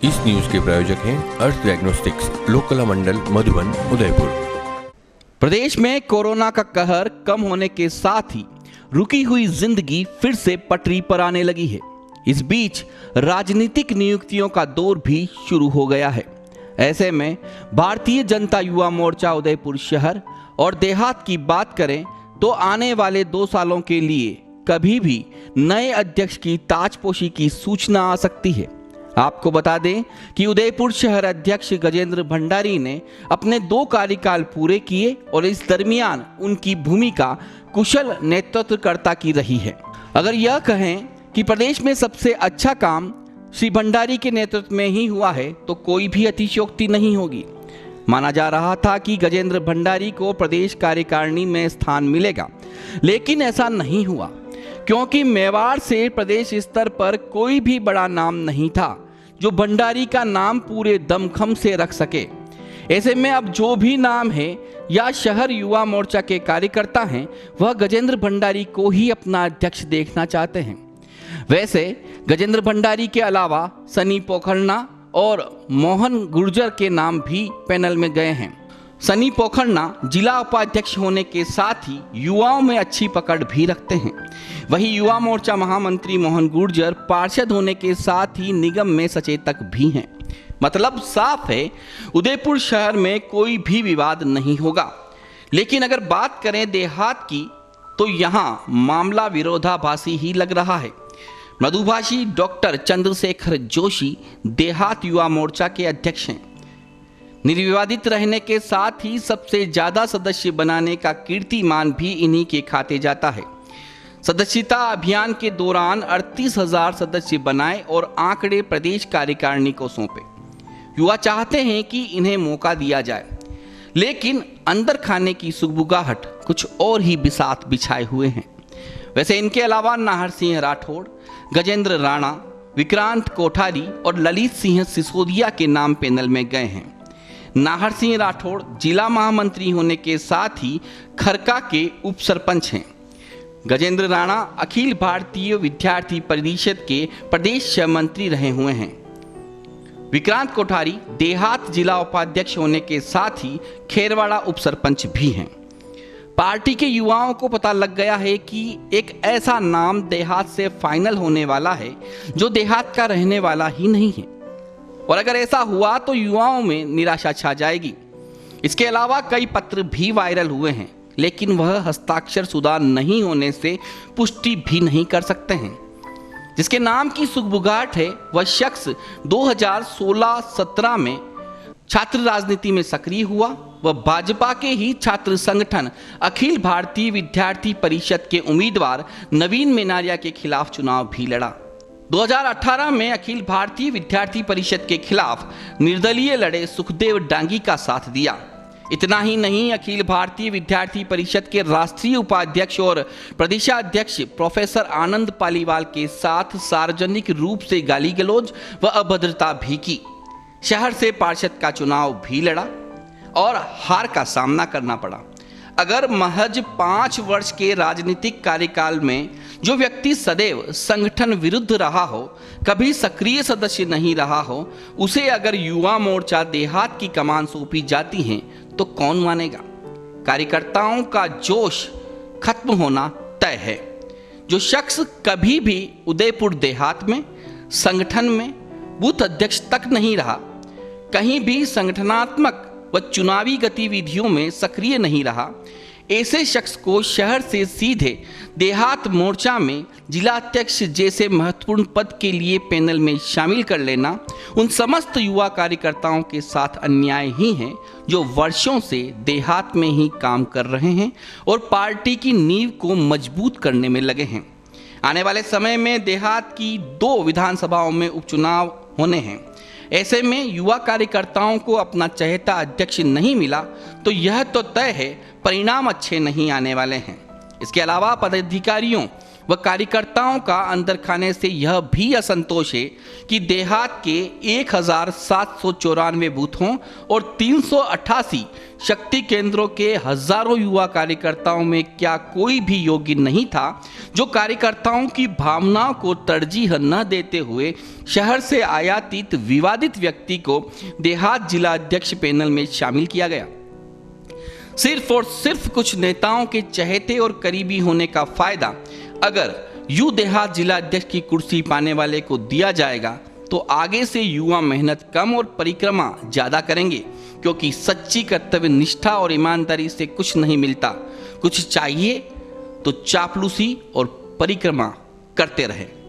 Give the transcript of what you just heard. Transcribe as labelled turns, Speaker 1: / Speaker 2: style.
Speaker 1: इस न्यूज के प्रायोजक हैं अर्थ डायग्नोस्टिक्स, लोकला मंडल, मधुबन, उदयपुर।
Speaker 2: प्रदेश में कोरोना का कहर कम होने के साथ ही रुकी हुई जिंदगी फिर से पटरी पर आने लगी है। इस बीच राजनीतिक नियुक्तियों का दौर भी शुरू हो गया है। ऐसे में भारतीय जनता युवा मोर्चा उदयपुर शहर और देहात की बात करें तो आने वाले 2 सालों के लिए कभी भी नए अध्यक्ष की ताजपोशी की सूचना आ सकती है। आपको बता दें कि उदयपुर शहर अध्यक्ष गजेंद्र भंडारी ने अपने 2 कार्यकाल पूरे किए और इस दरमियान उनकी भूमिका कुशल नेतृत्वकर्ता की रही है। अगर यह कहें कि प्रदेश में सबसे अच्छा काम श्री भंडारी के नेतृत्व में ही हुआ है तो कोई भी अतिशयोक्ति नहीं होगी। माना जा रहा था कि गजेंद्र भंडारी को प्रदेश कार्यकारिणी में स्थान मिलेगा, लेकिन ऐसा नहीं हुआ क्योंकि मेवाड़ से प्रदेश स्तर पर कोई भी बड़ा नाम नहीं था जो भंडारी का नाम पूरे दमखम से रख सके। ऐसे में अब जो भी नाम है या शहर युवा मोर्चा के कार्यकर्ता हैं वह गजेंद्र भंडारी को ही अपना अध्यक्ष देखना चाहते हैं। वैसे गजेंद्र भंडारी के अलावा सनी पोखरना और मोहन गुर्जर के नाम भी पैनल में गए हैं। सनी पोखरना जिला उपाध्यक्ष होने के साथ ही युवाओं में अच्छी पकड़ भी रखते हैं। वहीं युवा मोर्चा महामंत्री मोहन गुर्जर पार्षद होने के साथ ही निगम में सचेतक भी हैं। मतलब साफ है, उदयपुर शहर में कोई भी विवाद नहीं होगा। लेकिन अगर बात करें देहात की तो यहाँ मामला विरोधाभासी ही लग रहा है। मृदुभाषी डॉक्टर चंद्रशेखर जोशी देहात युवा मोर्चा के अध्यक्ष हैं। निर्विवादित रहने के साथ ही सबसे ज्यादा सदस्य बनाने का कीर्तिमान भी इन्हीं के खाते जाता है। सदस्यता अभियान के दौरान 38,000 सदस्य बनाए और आंकड़े प्रदेश कार्यकारिणी को सौंपे। युवा चाहते हैं कि इन्हें मौका दिया जाए, लेकिन अंदर खाने की सुगबुगाहट कुछ और ही बिसात बिछाए हुए हैं। वैसे इनके अलावा नाहर सिंह राठौड़, गजेंद्र राणा, विक्रांत कोठारी और ललित सिंह सिसोदिया के नाम पैनल में गए हैं। नाहर सिंह राठौड़ जिला महामंत्री होने के साथ ही खरका के उप सरपंच हैं। गजेंद्र राणा अखिल भारतीय विद्यार्थी परिषद के प्रदेश मंत्री रहे हुए हैं। विक्रांत कोठारी देहात जिला उपाध्यक्ष होने के साथ ही खेरवाड़ा उप सरपंच भी हैं। पार्टी के युवाओं को पता लग गया है कि एक ऐसा नाम देहात से फाइनल होने वाला है जो देहात का रहने वाला ही नहीं है, और अगर ऐसा हुआ तो युवाओं में निराशा छा जाएगी। इसके अलावा कई पत्र भी वायरल हुए हैं, लेकिन वह हस्ताक्षर शुदा नहीं होने से पुष्टि भी नहीं कर सकते हैं। जिसके नाम की सुगबुगाहट है वह शख्स 2016-17 में छात्र राजनीति में सक्रिय हुआ। वह भाजपा के ही छात्र संगठन अखिल भारतीय विद्यार्थी परिषद के उम्मीदवार नवीन मेनारिया के खिलाफ चुनाव भी लड़ा। 2018 में अखिल भारतीय विद्यार्थी परिषद के खिलाफ निर्दलीय लड़े सुखदेव डांगी का साथ दिया। इतना ही नहीं, अखिल भारतीय विद्यार्थी परिषद के राष्ट्रीय उपाध्यक्ष और प्रदेशाध्यक्ष प्रोफेसर आनंद पालीवाल के साथ सार्वजनिक रूप से गाली गलौज व अभद्रता भी की। शहर से पार्षद का चुनाव भी लड़ा और हार का सामना करना पड़ा। अगर महज 5 वर्ष के राजनीतिक कार्यकाल में जो व्यक्ति सदैव संगठन विरुद्ध रहा हो, कभी सक्रिय सदस्य नहीं रहा हो, उसे अगर युवा मोर्चा देहात की कमान सौंपी जाती है तो कौन मानेगा। कार्यकर्ताओं का जोश खत्म होना तय है। जो शख्स कभी भी उदयपुर देहात में संगठन में बूथ अध्यक्ष तक नहीं रहा, कहीं भी संगठनात्मक व चुनावी गतिविधियों में सक्रिय नहीं रहा, ऐसे शख्स को शहर से सीधे देहात मोर्चा में जिलाध्यक्ष जैसे महत्वपूर्ण पद के लिए पैनल में शामिल कर लेना उन समस्त युवा कार्यकर्ताओं के साथ अन्याय ही है जो वर्षों से देहात में ही काम कर रहे हैं और पार्टी की नींव को मजबूत करने में लगे हैं। आने वाले समय में देहात की 2 विधानसभाओं में उपचुनाव होने हैं। ऐसे में युवा कार्यकर्ताओं को अपना चहेता अध्यक्ष नहीं मिला तो यह तो तय है परिणाम अच्छे नहीं आने वाले हैं। इसके अलावा पदाधिकारियों व कार्यकर्ताओं का अंदर खाने से यह भी असंतोष है कि देहात के 1794 बूथों और 388 शक्ति केंद्रों के हजारों युवा कार्यकर्ताओं में क्या कोई भी योग्य नहीं था जो कार्यकर्ताओं की भावनाओं को तरजीह न देते हुए शहर से आयातित विवादित व्यक्ति को देहात जिला अध्यक्ष पैनल में शामिल किया गया। सिर्फ और सिर्फ कुछ नेताओं के चहेते और करीबी होने का फायदा अगर यू देहात जिला अध्यक्ष की कुर्सी पाने वाले को दिया जाएगा तो आगे से युवा मेहनत कम और परिक्रमा ज्यादा करेंगे, क्योंकि सच्ची कर्तव्य निष्ठा और ईमानदारी से कुछ नहीं मिलता। कुछ चाहिए तो चापलूसी और परिक्रमा करते रहें।